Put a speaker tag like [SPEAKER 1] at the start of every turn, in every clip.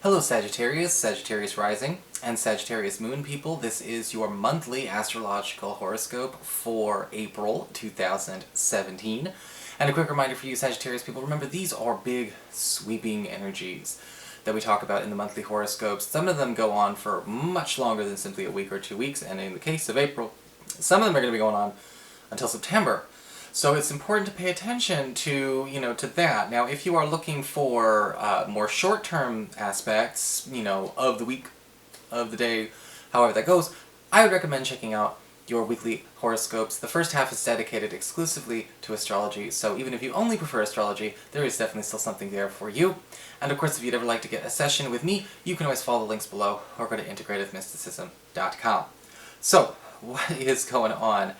[SPEAKER 1] Hello Sagittarius, Sagittarius Rising, and Sagittarius Moon people. This is your monthly astrological horoscope for April 2017. And a quick reminder for you Sagittarius people, remember these are big sweeping energies that we talk about in the monthly horoscopes. Some of them go on for much longer than simply a week or 2 weeks, and in the case of April, some of them are going to be going on until September. So it's important to pay attention to, to that. Now, if you are looking for more short-term aspects, of the week, of the day, however that goes, I would recommend checking out your weekly horoscopes. The first half is dedicated exclusively to astrology, so even if you only prefer astrology, there is definitely still something there for you. And of course, if you'd ever like to get a session with me, you can always follow the links below or go to integrativemysticism.com. So, what is going on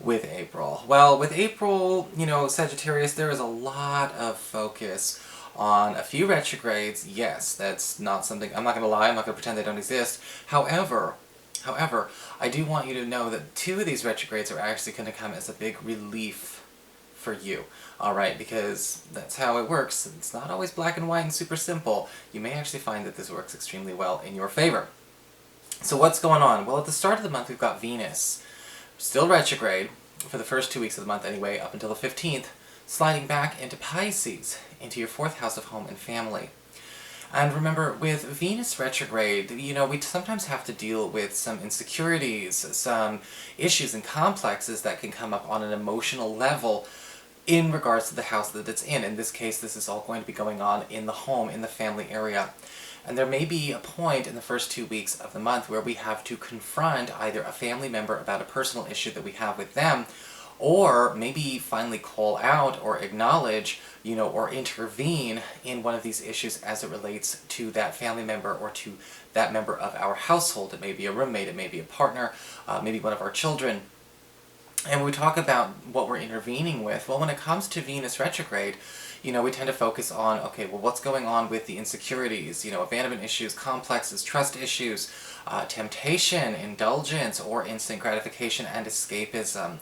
[SPEAKER 1] with April? Well, with April, Sagittarius, there is a lot of focus on a few retrogrades. Yes, that's not something, I'm not going to lie, I'm not going to pretend they don't exist. However, I do want you to know that 2 of these retrogrades are actually going to come as a big relief for you. Alright, because that's how it works. It's not always black and white and super simple. You may actually find that this works extremely well in your favor. So what's going on? Well, at the start of the month we've got Venus, still retrograde, for the first 2 weeks of the month anyway, up until the 15th, sliding back into Pisces, into your 4th house of home and family. And remember, with Venus retrograde, we sometimes have to deal with some insecurities, some issues and complexes that can come up on an emotional level in regards to the house that it's in. In this case, this is all going to be going on in the home, in the family area. And there may be a point in the first 2 weeks of the month where we have to confront either a family member about a personal issue that we have with them, or maybe finally call out or acknowledge, or intervene in one of these issues as it relates to that family member or to that member of our household. It may be a roommate, it may be a partner, maybe one of our children. And when we talk about what we're intervening with, well, when it comes to Venus retrograde, we tend to focus on, okay, well, what's going on with the insecurities, abandonment issues, complexes, trust issues, temptation, indulgence, or instant gratification and escapism.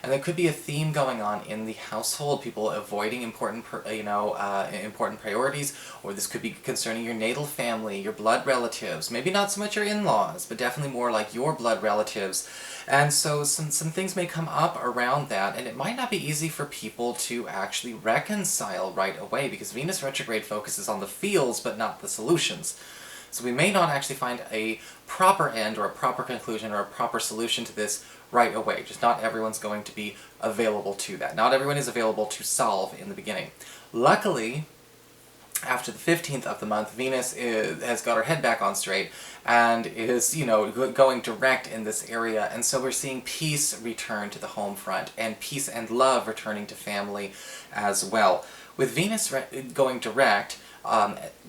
[SPEAKER 1] And there could be a theme going on in the household, people avoiding important priorities, or this could be concerning your natal family, your blood relatives, maybe not so much your in-laws, but definitely more like your blood relatives. And so some things may come up around that, and it might not be easy for people to actually reconcile right away, because Venus retrograde focuses on the feels, but not the solutions. So we may not actually find a proper end, or a proper conclusion, or a proper solution to this right away. Just not everyone's going to be available to that. Not everyone is available to solve in the beginning. Luckily, after the 15th of the month, Venus has got her head back on straight and is, going direct in this area. And so we're seeing peace return to the home front, and peace and love returning to family as well. With Venus going direct,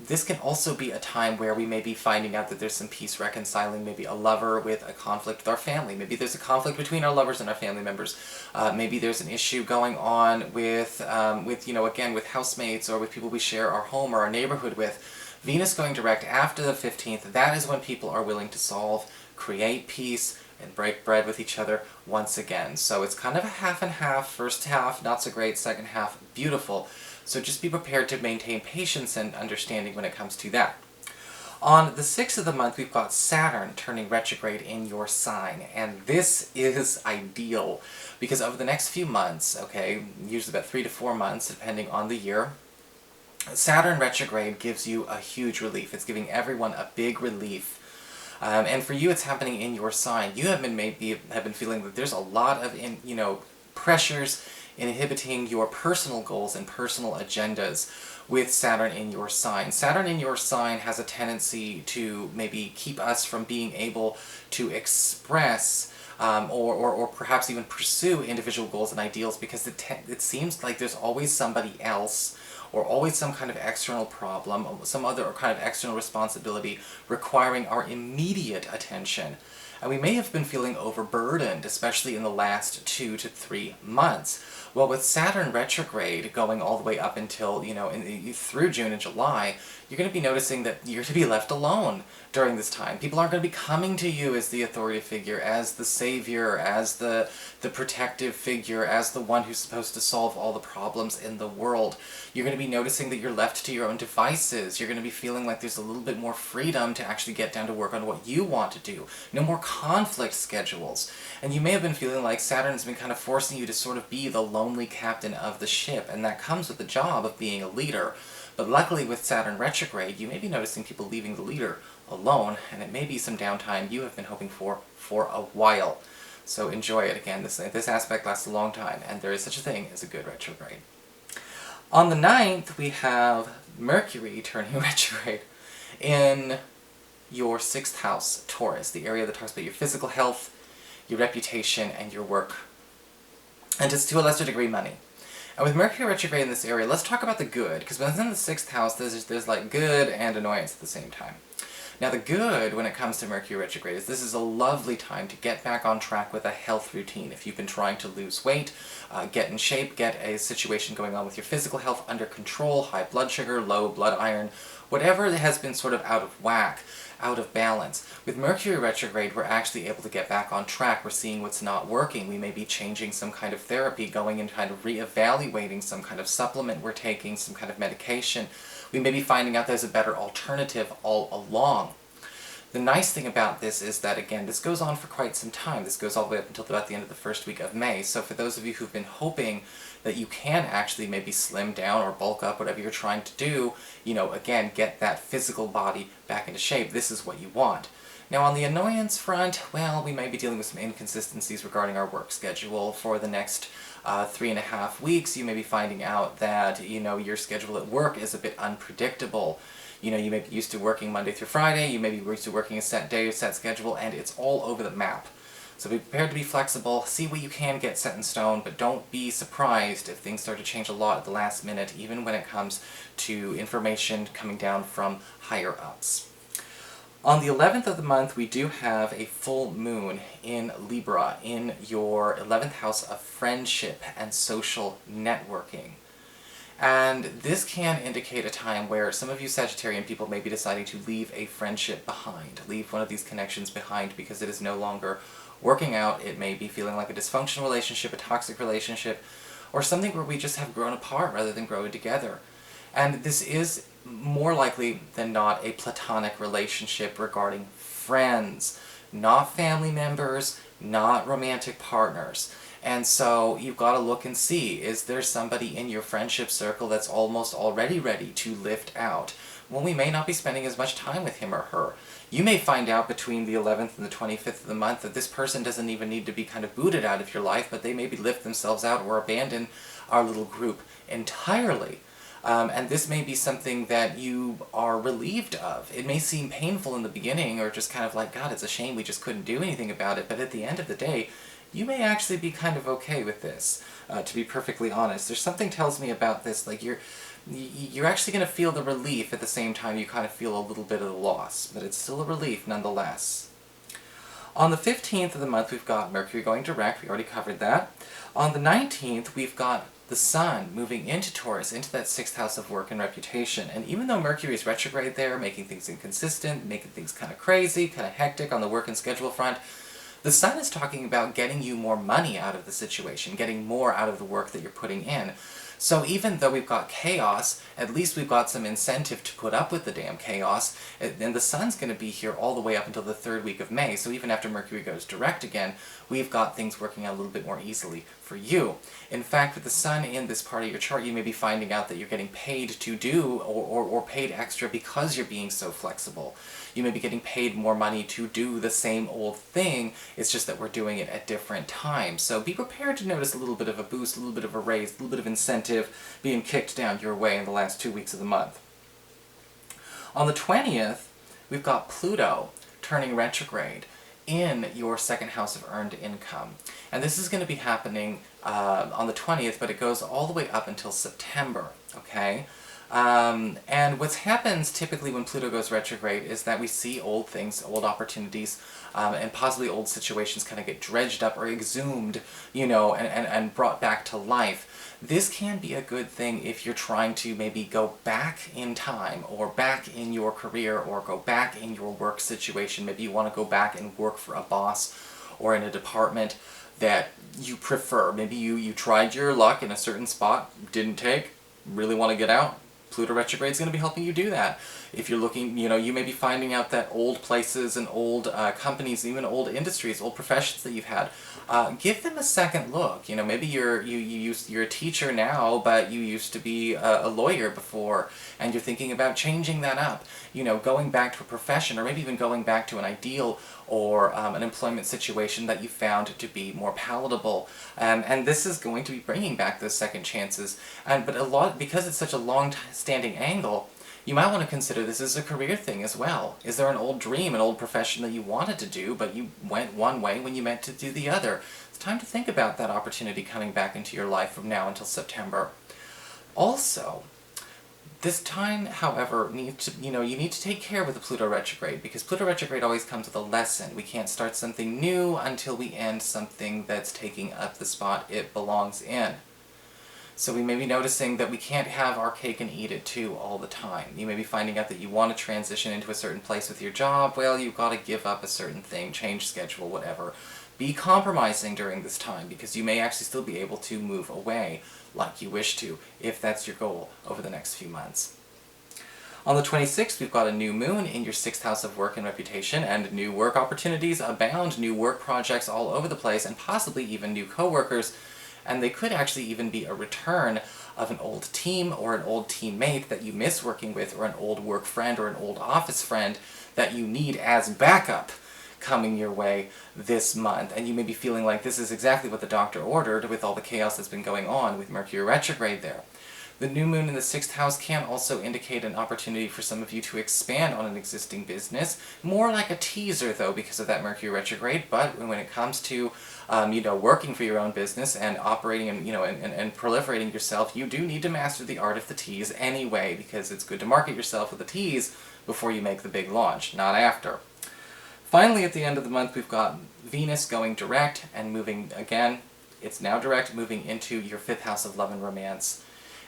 [SPEAKER 1] this can also be a time where we may be finding out that there's some peace reconciling, maybe a lover with a conflict with our family, maybe there's a conflict between our lovers and our family members, maybe there's an issue going on with again, with housemates or with people we share our home or our neighborhood with. Venus going direct after the 15th, that is when people are willing to solve, create peace, and break bread with each other once again. So it's kind of a half and half, first half not so great, second half beautiful. So just be prepared to maintain patience and understanding when it comes to that. On the 6th of the month, we've got Saturn turning retrograde in your sign, and this is ideal because over the next few months, okay, usually about 3 to 4 months depending on the year, Saturn retrograde gives you a huge relief. It's giving everyone a big relief. And for you, it's happening in your sign. You have been feeling that there's a lot of pressures inhibiting your personal goals and personal agendas with Saturn in your sign. Saturn in your sign has a tendency to maybe keep us from being able to express or perhaps even pursue individual goals and ideals, because it seems like there's always somebody else or always some kind of external problem, some other kind of external responsibility requiring our immediate attention. And we may have been feeling overburdened, especially in the last 2 to 3 months. Well, with Saturn retrograde going all the way up until, through June and July, you're going to be noticing that you're to be left alone during this time. People aren't going to be coming to you as the authority figure, as the savior, as the protective figure, as the one who's supposed to solve all the problems in the world. You're going to be noticing that you're left to your own devices. You're going to be feeling like there's a little bit more freedom to actually get down to work on what you want to do. No more conflict schedules. And you may have been feeling like Saturn's been kind of forcing you to sort of be the lonely captain of the ship, and that comes with the job of being a leader. But luckily with Saturn retrograde, you may be noticing people leaving the leader alone, and it may be some downtime you have been hoping for a while. So enjoy it. Again, this aspect lasts a long time, and there is such a thing as a good retrograde. On the 9th, we have Mercury turning retrograde in your 6th house, Taurus, the area that talks about your physical health, your reputation, and your work. And just to a lesser degree, money. And with Mercury retrograde in this area, let's talk about the good, because when it's in the 6th house, there's like good and annoyance at the same time. Now the good, when it comes to Mercury retrograde, is this is a lovely time to get back on track with a health routine. If you've been trying to lose weight, get in shape, get a situation going on with your physical health under control, high blood sugar, low blood iron, whatever has been sort of out of whack, out of balance. With Mercury retrograde, we're actually able to get back on track. We're seeing what's not working. We may be changing some kind of therapy, going and kind of re-evaluating some kind of supplement we're taking, some kind of medication. We may be finding out there's a better alternative all along. The nice thing about this is that, again, this goes on for quite some time. This goes all the way up until about the end of the first week of May. So for those of you who've been hoping that you can actually maybe slim down or bulk up, whatever you're trying to do, again, get that physical body back into shape, this is what you want. Now on the annoyance front, well, we might be dealing with some inconsistencies regarding our work schedule. For the next 3.5 weeks, you may be finding out that, your schedule at work is a bit unpredictable. You may be used to working Monday through Friday, you may be used to working a set day, a set schedule, and it's all over the map. So be prepared to be flexible, see what you can get set in stone, but don't be surprised if things start to change a lot at the last minute, even when it comes to information coming down from higher ups. On the 11th of the month, we do have a full moon in Libra, in your 11th house of friendship and social networking. And this can indicate a time where some of you Sagittarian people may be deciding to leave a friendship behind, leave one of these connections behind because it is no longer working out. It may be feeling like a dysfunctional relationship, a toxic relationship, or something where we just have grown apart rather than growing together. And this is more likely than not a platonic relationship regarding friends, not family members, not romantic partners. And so you've got to look and see, is there somebody in your friendship circle that's almost already ready to lift out? Well, we may not be spending as much time with him or her. You may find out between the 11th and the 25th of the month that this person doesn't even need to be kind of booted out of your life, but they maybe lift themselves out or abandon our little group entirely. And this may be something that you are relieved of. It may seem painful in the beginning, or just kind of like, God, it's a shame we just couldn't do anything about it, but at the end of the day, you may actually be kind of okay with this, to be perfectly honest. There's something tells me about this, like you're actually going to feel the relief at the same time you kind of feel a little bit of the loss, but it's still a relief nonetheless. On the 15th of the month, we've got Mercury going direct. We already covered that. On the 19th, we've got the Sun moving into Taurus, into that 6th house of work and reputation. And even though Mercury is retrograde there, making things inconsistent, making things kind of crazy, kind of hectic on the work and schedule front, the Sun is talking about getting you more money out of the situation, getting more out of the work that you're putting in. So even though we've got chaos, at least we've got some incentive to put up with the damn chaos, and the Sun's going to be here all the way up until the 3rd week of May, so even after Mercury goes direct again, we've got things working out a little bit more easily for you. In fact, with the Sun in this part of your chart, you may be finding out that you're getting paid to do, or paid extra because you're being so flexible. You may be getting paid more money to do the same old thing, it's just that we're doing it at different times. So be prepared to notice a little bit of a boost, a little bit of a raise, a little bit of incentive being kicked down your way in the last 2 weeks of the month. On the 20th, we've got Pluto turning retrograde in your 2nd house of earned income. And this is going to be happening on the 20th, but it goes all the way up until September, okay? And what happens typically when Pluto goes retrograde is that we see old things, old opportunities, and possibly old situations kind of get dredged up or exhumed, and brought back to life. This can be a good thing if you're trying to maybe go back in time, or back in your career, or go back in your work situation. Maybe you want to go back and work for a boss or in a department that you prefer. Maybe you tried your luck in a certain spot, didn't take, really want to get out. Pluto retrograde is going to be helping you do that. If you're looking, you may be finding out that old places and old companies, even old industries, old professions that you've had, give them a second look. Maybe you're a teacher now, but you used to be a lawyer before, and you're thinking about changing that up. Going back to a profession, or maybe even going back to an ideal or an employment situation that you found to be more palatable. And this is going to be bringing back those second chances. But because it's such a long-standing angle, you might want to consider this as a career thing as well. Is there an old dream, an old profession that you wanted to do, but you went one way when you meant to do the other? It's time to think about that opportunity coming back into your life from now until September. Also, this time, however, you need to take care with the Pluto retrograde, because Pluto retrograde always comes with a lesson. We can't start something new until we end something that's taking up the spot it belongs in. So we may be noticing that we can't have our cake and eat it too all the time. You may be finding out that you want to transition into a certain place with your job. Well, you've got to give up a certain thing, change schedule, whatever. Be compromising during this time, because you may actually still be able to move away like you wish to, if that's your goal over the next few months. On the 26th, we've got a new moon in your 6th house of work and reputation, and new work opportunities abound, new work projects all over the place, and possibly even new coworkers. And they could actually even be a return of an old team or an old teammate that you miss working with, or an old work friend or an old office friend that you need as backup coming your way this month. And you may be feeling like this is exactly what the doctor ordered with all the chaos that's been going on with Mercury retrograde there. The new moon in the 6th house can also indicate an opportunity for some of you to expand on an existing business. More like a teaser, though, because of that Mercury retrograde. But when it comes to, working for your own business and operating and proliferating yourself, you do need to master the art of the tease anyway, because it's good to market yourself with a tease before you make the big launch, not after. Finally, at the end of the month, we've got Venus going direct and moving again. It's now direct, moving into your 5th house of love and romance.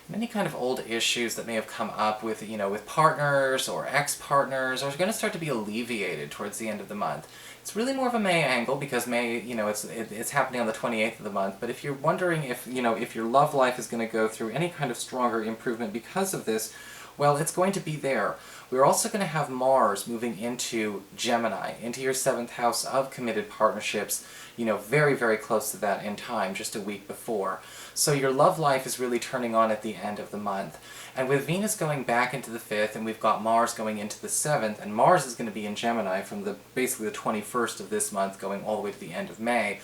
[SPEAKER 1] And any kind of old issues that may have come up with, with partners or ex-partners are going to start to be alleviated towards the end of the month. It's really more of a May angle, because May, it's happening on the 28th of the month. But if you're wondering if your love life is going to go through any kind of stronger improvement because of this, well, it's going to be there. We're also going to have Mars moving into Gemini, into your 7th house of committed partnerships, very, very close to that in time, just a week before. So your love life is really turning on at the end of the month. And with Venus going back into the 5th, and we've got Mars going into the 7th, and Mars is going to be in Gemini from basically the 21st of this month going all the way to the end of May,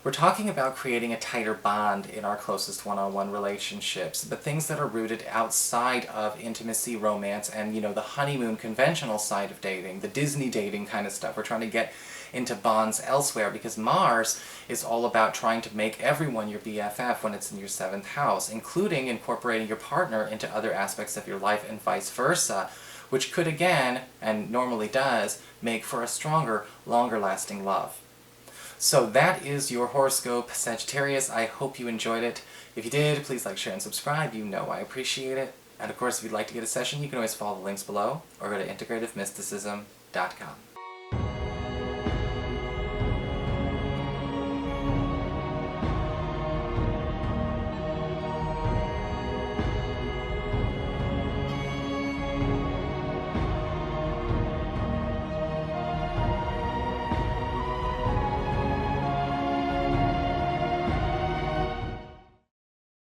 [SPEAKER 1] we're talking about creating a tighter bond in our closest one-on-one relationships, but things that are rooted outside of intimacy, romance, and, the honeymoon conventional side of dating, the Disney dating kind of stuff. We're trying to get into bonds elsewhere, because Mars is all about trying to make everyone your BFF when it's in your 7th house, including incorporating your partner into other aspects of your life and vice versa, which could again, and normally does, make for a stronger, longer-lasting love. So that is your horoscope, Sagittarius. I hope you enjoyed it. If you did, please like, share, and subscribe. I appreciate it. And of course, if you'd like to get a session, you can always follow the links below, or go to integrativemysticism.com.